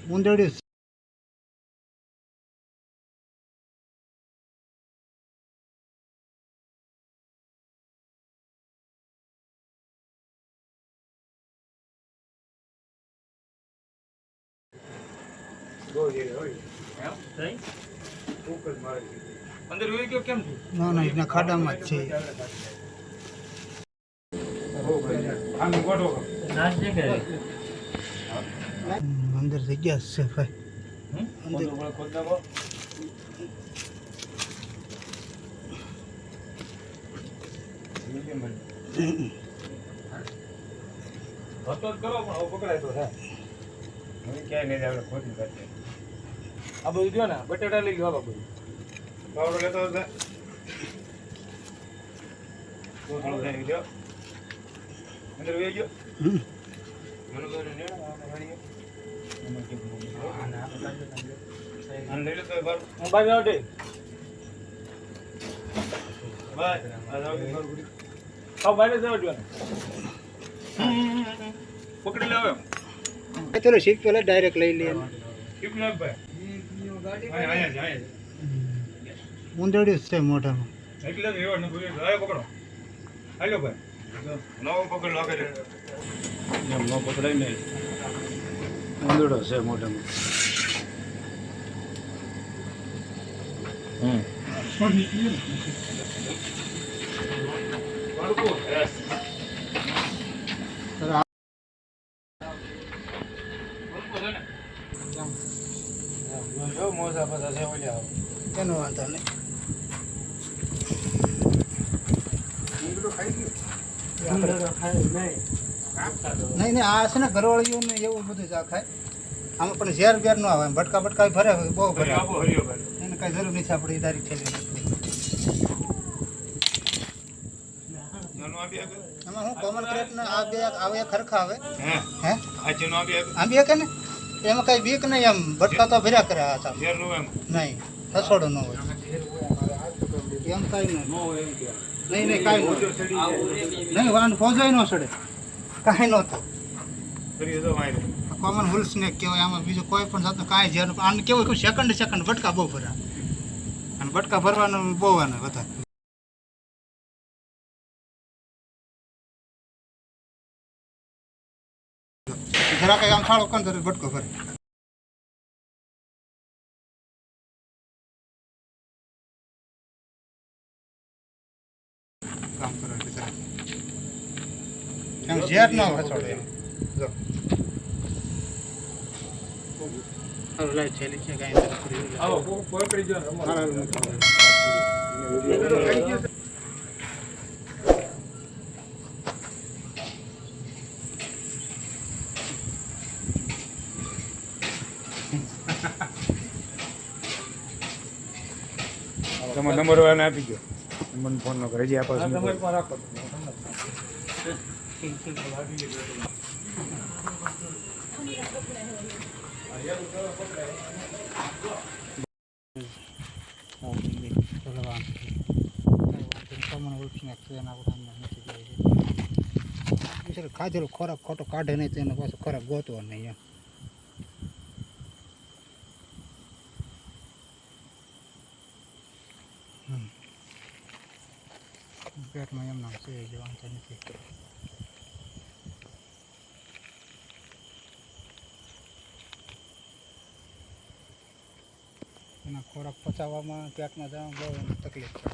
ઊંધેડી ના ના એના ખાડામાં જ છે અંદર જગ્યા છે ભાઈ અંદર આ બધું જો ને બટેટા લઈ લો બધું પાવડો લેતો હતો થોડો થઈ ગયો અંદર વે ગયો મને તો ને આને લઈ લો તો બાર હું બાર આવ દે બાય આ જાવ આવ બાર જાવ જો પકડી લાવ ચલો શીખ પેલા ડાયરેક્ટ લઈ લે શીખ લાવ ભાઈ ઊંધેડી છે મોઢામાં એટલે રેવડ ન ભૂલી આયો પકડો હાલો ભાઈ નવો પકડ લો કરે એમ નો પકડાય નહીં ઊંધેડો છે મોઢામાં બાળકો જો મોજા પાછા છે ઓલ્યા એનો વાંધો નહીં નહીં આ છે ને ઘરવાળીઓને એવું બધું જ આ ખાય આમાં પણ ઝેર બેર ન આવે ભટકા ભટકા ભરે બહુ ભરે એને કાંઈ જરૂર નથી આપણે ડાયરેક્ટ ઠેલી એમાં હું કોમન ક્રેટ ને આ બે આવે ખરખા આવે હે આ બે કે ને એમાં કઈ બીક નહીં એમ ભટકા તો ભર્યા કરે આ સાહેબ નહીં રસોડો ન હોય એમ કાંઈ નહીં નહીં કાંઈ નહીં વાન પહોંચાય ન સડે કાંઈ ન થાય કોમન હુલ્સ ને કહેવાય આમાં બીજું કોઈ પણ જાતનું કાંઈ ઝેર આને કેવું કે સેકન્ડ ભટકા બહુ ભરા અને ભટકા ભરવાનું બહુ આને વધારે જરા કંઈ આમ થાળો કોણ તરત ભટકો ભરે કામ કરે એમ ઝેર ન રસોડે જો હાલો લાઈ છેલી છે કાંઈ આવો પકડી જો તમારો નંબર વાળાને આપી ગયો મને ફોન ન કરે હજી આપો નંબર પર રાખો ખાધેલો ખોરાક ખોટો કાઢે નહીં તો એને પાછો ખોરાક ગોતવો નહીં એમ પેટમાં એમ નામ છે જવાનું નથી એના ખોરાક પચાવવામાં પેટમાં જવામાં બહુ તકલીફ